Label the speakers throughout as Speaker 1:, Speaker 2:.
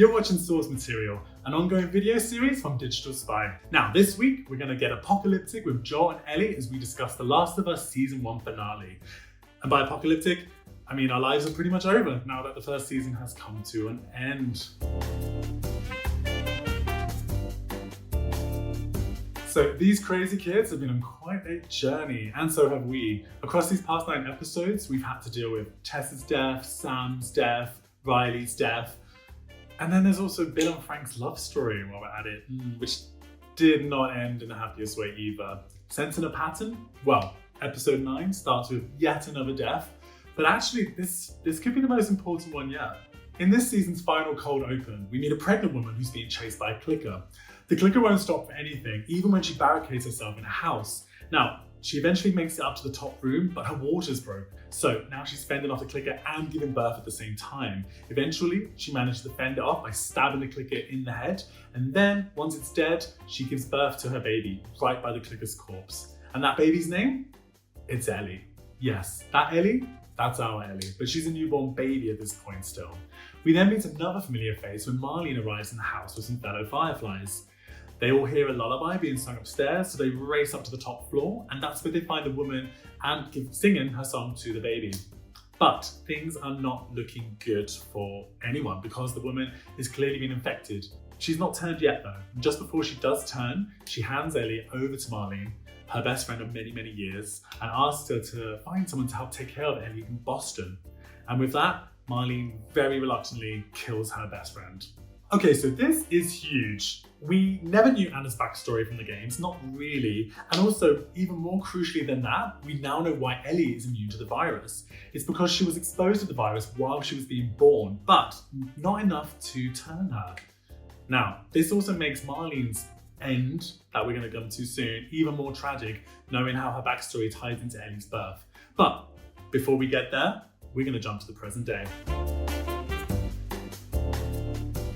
Speaker 1: You're watching Source Material, an ongoing video series from Digital Spy. Now, this week, we're going to get apocalyptic with Joel and Ellie as we discuss The Last of Us Season 1 finale. And by apocalyptic, I mean our lives are pretty much over now that the first season has come to an end. So these crazy kids have been on quite a journey, and so have we. Across these past 9 episodes, we've had to deal with Tessa's death, Sam's death, Riley's death, and then there's also Bill and Frank's love story while we're at it, which did not end in the happiest way either. Sensing a pattern? Well, episode 9 starts with yet another death, but actually this could be the most important one yet. In this season's final cold open, we meet a pregnant woman who's being chased by a clicker. The clicker won't stop for anything, even when she barricades herself in a house. Now, she eventually makes it up to the top room, but her water's broke. So now she's fending off the clicker and giving birth at the same time. Eventually, she manages to fend it off by stabbing the clicker in the head. And then, once it's dead, she gives birth to her baby, right by the clicker's corpse. And that baby's name? It's Ellie. Yes, that Ellie? That's our Ellie, but she's a newborn baby at this point still. We then meet another familiar face when Marlene arrives in the house with some fellow Fireflies. They all hear a lullaby being sung upstairs, so they race up to the top floor, and that's where they find the woman and singing her song to the baby. But things are not looking good for anyone because the woman is clearly been infected. She's not turned yet though. Just before she does turn, she hands Ellie over to Marlene, her best friend of many, many years, and asks her to find someone to help take care of Ellie in Boston. And with that, Marlene very reluctantly kills her best friend. Okay, so this is huge. We never knew Anna's backstory from the games, not really. And also, even more crucially than that, we now know why Ellie is immune to the virus. It's because she was exposed to the virus while she was being born, but not enough to turn her. Now, this also makes Marlene's end, that we're going to come to soon, even more tragic, knowing how her backstory ties into Ellie's birth. But before we get there, we're going to jump to the present day.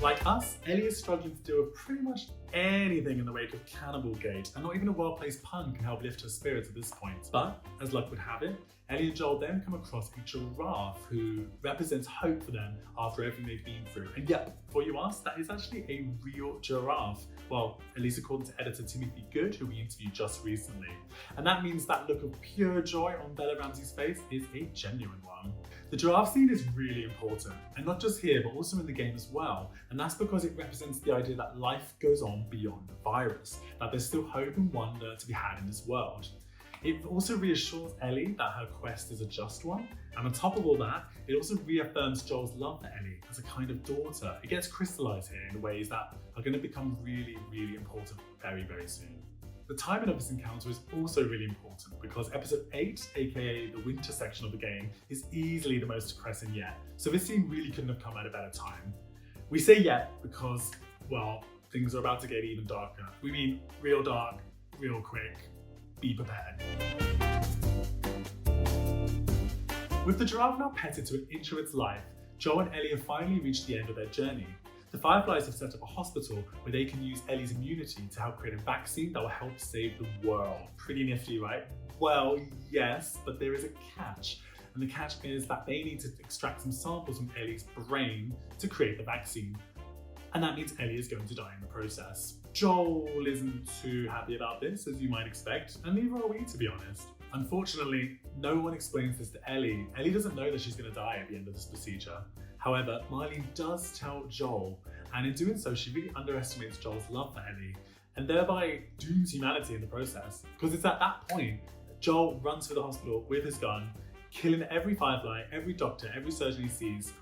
Speaker 1: Like us, Ellie is struggling to deal with pretty much anything in the wake of Cannibal Gate, and not even a well-placed pun can help lift her spirits at this point. But, as luck would have it, Ellie and Joel then come across a giraffe who represents hope for them after everything they've been through. And yet, before you ask, that is actually a real giraffe. Well, at least according to editor Timothy Good, who we interviewed just recently. And that means that look of pure joy on Bella Ramsey's face is a genuine one. The giraffe scene is really important, and not just here, but also in the game as well. And that's because it represents the idea that life goes on beyond the virus, that there's still hope and wonder to be had in this world. It also reassures Ellie that her quest is a just one, and on top of all that, it also reaffirms Joel's love for Ellie as a kind of daughter. It gets crystallized here in ways that are going to become really, really important very, very soon. The timing of this encounter is also really important because episode 8, aka the winter section of the game, is easily the most depressing yet, so this scene really couldn't have come at a better time. We say yet because, well, things are about to get even darker. We mean real dark, real quick. Be prepared. With the giraffe now petted to an inch of its life, Joel and Ellie have finally reached the end of their journey. The Fireflies have set up a hospital where they can use Ellie's immunity to help create a vaccine that will help save the world. Pretty nifty, right? Well, yes, but there is a catch. And the catch is that they need to extract some samples from Ellie's brain to create the vaccine. And that means Ellie is going to die in the process. Joel isn't too happy about this, as you might expect, and neither are we, to be honest. Unfortunately, no one explains this to Ellie. Ellie doesn't know that she's going to die at the end of this procedure. However, Marlene does tell Joel, and in doing so, she really underestimates Joel's love for Ellie, and thereby dooms humanity in the process. Because it's at that point that Joel runs for the hospital with his gun, killing every Firefly, every doctor, every surgeon he sees,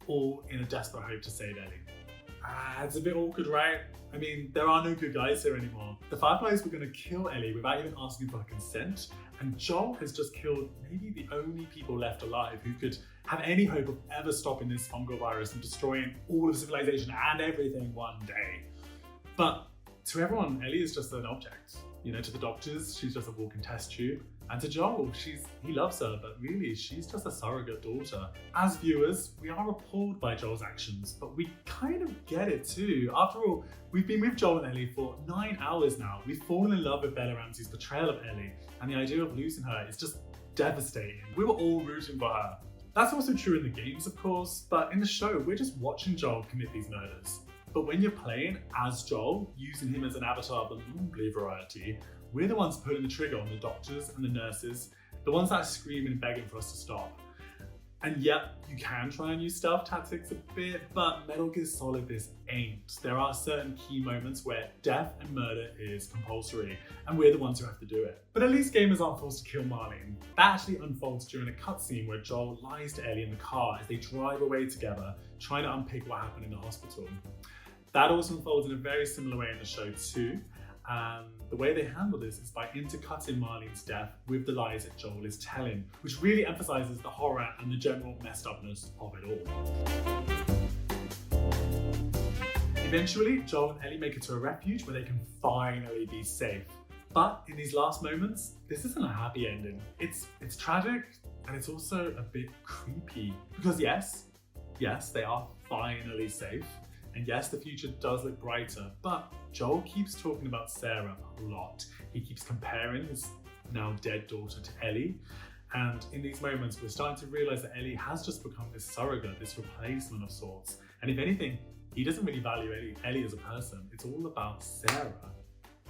Speaker 1: all in a desperate hope to save Ellie. It's a bit awkward, right? I mean, there are no good guys here anymore. The Fireflies were going to kill Ellie without even asking for her consent, and Joel has just killed maybe the only people left alive who could have any hope of ever stopping this fungal virus and destroying all of civilization and everything one day. But to everyone, Ellie is just an object. You know, to the doctors, she's just a walking test tube. And to Joel, he loves her, but really, she's just a surrogate daughter. As viewers, we are appalled by Joel's actions, but we kind of get it too. After all, we've been with Joel and Ellie for 9 hours now. We've fallen in love with Bella Ramsey's portrayal of Ellie, and the idea of losing her is just devastating. We were all rooting for her. That's also true in the games, of course, but in the show, we're just watching Joel commit these murders. But when you're playing as Joel, using him as an avatar of the lovely variety, we're the ones pulling the trigger on the doctors and the nurses, the ones that are screaming and begging for us to stop. And yep, you can try and use stealth tactics a bit, but Metal Gear Solid this ain't. There are certain key moments where death and murder is compulsory, and we're the ones who have to do it. But at least gamers aren't forced to kill Marlene. That actually unfolds during a cutscene where Joel lies to Ellie in the car as they drive away together, trying to unpick what happened in the hospital. That also unfolds in a very similar way in the show too. The way they handle this is by intercutting Marlene's death with the lies that Joel is telling, which really emphasizes the horror and the general messed upness of it all. Eventually, Joel and Ellie make it to a refuge where they can finally be safe. But in these last moments, this isn't a happy ending. It's tragic, and it's also a bit creepy. Because yes, they are finally safe. And yes, the future does look brighter, but Joel keeps talking about Sarah a lot. He keeps comparing his now dead daughter to Ellie. And in these moments, we're starting to realize that Ellie has just become this surrogate, this replacement of sorts. And if anything, he doesn't really value Ellie as a person. It's all about Sarah.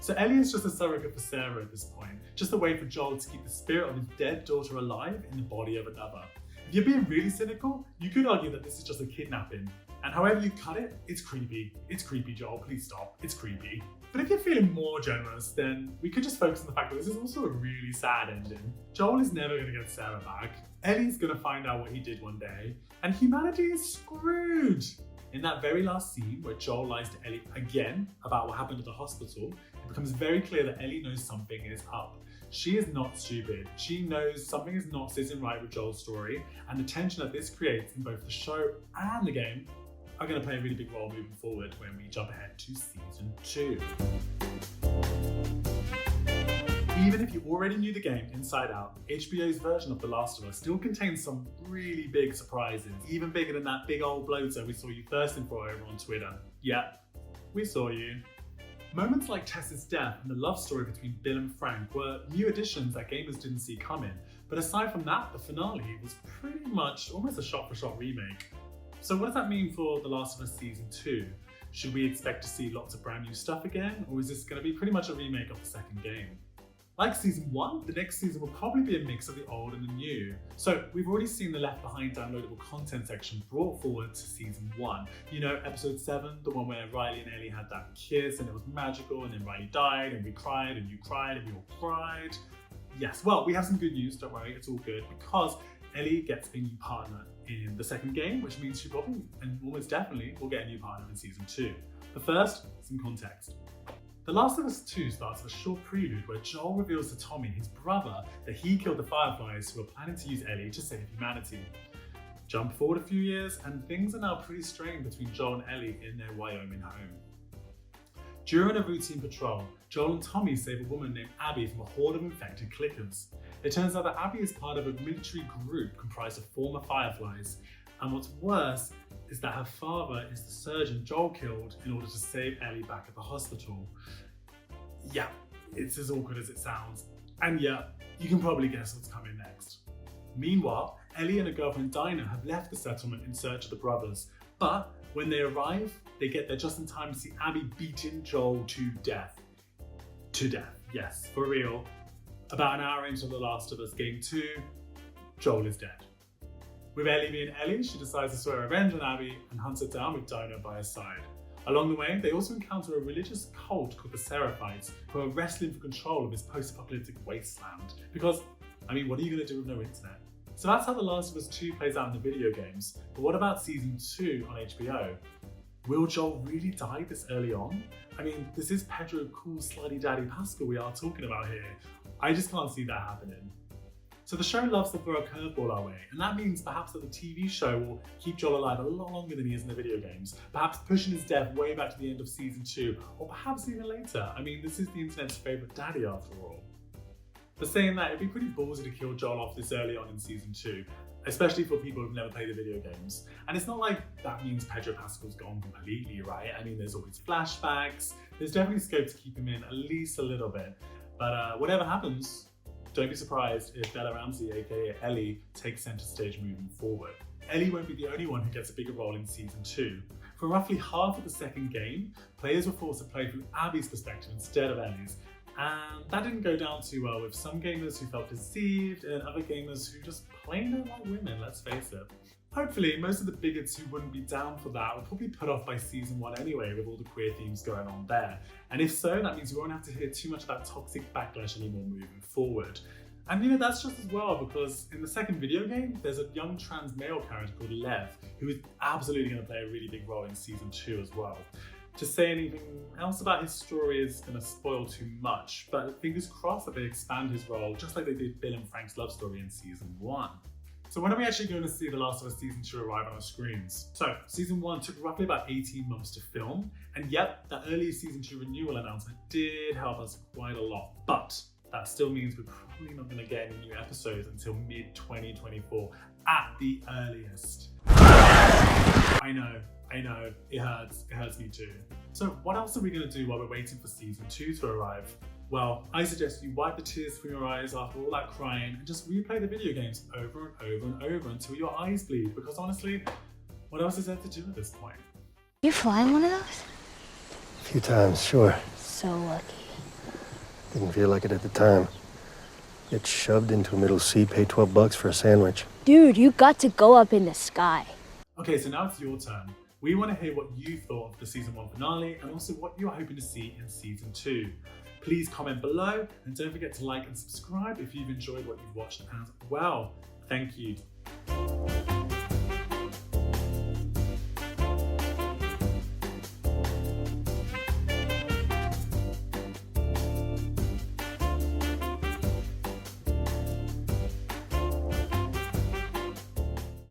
Speaker 1: So Ellie is just a surrogate for Sarah at this point, just a way for Joel to keep the spirit of his dead daughter alive in the body of another. If you're being really cynical, you could argue that this is just a kidnapping. And however you cut it, it's creepy. It's creepy, Joel, please stop. It's creepy. But if you're feeling more generous, then we could just focus on the fact that this is also a really sad ending. Joel is never gonna get Sarah back. Ellie's gonna find out what he did one day, and humanity is screwed. In that very last scene where Joel lies to Ellie again about what happened at the hospital, it becomes very clear that Ellie knows something is up. She is not stupid. She knows something is not sitting right with Joel's story, and the tension that this creates in both the show and the game are going to play a really big role moving forward when we jump ahead to season 2. Even if you already knew the game inside out, HBO's version of The Last of Us still contains some really big surprises, even bigger than that big old bloater we saw you thirsting for over on Twitter. Yeah, we saw you. Moments like Tess's death and the love story between Bill and Frank were new additions that gamers didn't see coming, but aside from that, the finale was pretty much almost a shot-for-shot remake. So what does that mean for The Last of Us Season 2? Should we expect to see lots of brand new stuff again, or is this going to be pretty much a remake of the second game? Like Season 1, the next season will probably be a mix of the old and the new. So we've already seen the Left Behind downloadable content section brought forward to Season 1. You know, Episode 7, the one where Riley and Ellie had that kiss and it was magical, and then Riley died and we cried and you cried and we all cried. Yes, well, we have some good news, don't worry, it's all good, because Ellie gets a new partner in the second game, which means she probably and almost definitely will get a new partner in Season 2. But first, some context. The Last of Us 2 starts with a short prelude where Joel reveals to Tommy, his brother, that he killed the Fireflies who were planning to use Ellie to save humanity. Jump forward a few years and things are now pretty strained between Joel and Ellie in their Wyoming home. During a routine patrol, Joel and Tommy save a woman named Abby from a horde of infected clickers. It turns out that Abby is part of a military group comprised of former Fireflies, and what's worse is that her father is the surgeon Joel killed in order to save Ellie back at the hospital. Yeah, it's as awkward as it sounds. And yeah, you can probably guess what's coming next. Meanwhile, Ellie and her girlfriend Dinah have left the settlement in search of the brothers, but when they arrive, they get there just in time to see Abby beating Joel to death. To death, yes, for real. About an hour into The Last of Us Game 2, Joel is dead. With Ellie being Ellie, she decides to swear revenge on Abby and hunts her down with Dinah by her side. Along the way, they also encounter a religious cult called the Seraphites, who are wrestling for control of this post-apocalyptic wasteland. Because, I mean, what are you going to do with no internet? So that's how The Last of Us 2 plays out in the video games, but what about Season 2 on HBO? Will Joel really die this early on? I mean, this is Pedro Cool Slutty Daddy Pascal we are talking about here. I just can't see that happening. So the show loves to throw a curveball our way, and that means perhaps that the TV show will keep Joel alive a lot longer than he is in the video games, perhaps pushing his death way back to the end of Season 2, or perhaps even later. I mean, this is the internet's favourite daddy after all. But saying that, it'd be pretty ballsy to kill Joel off this early on in Season 2, especially for people who've never played the video games. And it's not like that means Pedro Pascal's gone completely, right? I mean, there's always flashbacks, there's definitely scope to keep him in at least a little bit. But whatever happens, don't be surprised if Bella Ramsey, aka Ellie, takes centre stage moving forward. Ellie won't be the only one who gets a bigger role in season 2. For roughly half of the second game, players were forced to play through Abby's perspective instead of Ellie's, and that didn't go down too well with some gamers who felt deceived and other gamers who just plain don't like women, let's face it. Hopefully, most of the bigots who wouldn't be down for that were probably put off by season 1 anyway, with all the queer themes going on there. And if so, that means we won't have to hear too much of that toxic backlash anymore moving forward. And that's just as well, because in the second video game, there's a young trans male character called Lev, who is absolutely going to play a really big role in season 2 as well. To say anything else about his story is going to spoil too much, but fingers crossed that they expand his role just like they did Bill and Frank's love story in season 1. So when are we actually going to see The Last of Us Season 2 arrive on our screens? So, Season 1 took roughly about 18 months to film, and yep, that early Season 2 renewal announcement did help us quite a lot, but that still means we're probably not going to get any new episodes until mid-2024 at the earliest. I know, it hurts me too. So what else are we going to do while we're waiting for Season 2 to arrive? Well, I suggest you wipe the tears from your eyes after all that crying and just replay the video games over and over and over until your eyes bleed, because honestly, what else is there to do at this point?
Speaker 2: You flying one of those?
Speaker 3: A few times, sure.
Speaker 2: So lucky.
Speaker 3: Didn't feel like it at the time. Get shoved into a middle seat, pay $12 for a sandwich.
Speaker 2: Dude, you got to go up in the sky.
Speaker 1: Okay, so now it's your turn. We want to hear what you thought of the Season 1 finale and also what you're hoping to see in Season 2. Please comment below and don't forget to like and subscribe if you've enjoyed what you've watched as well. Thank you.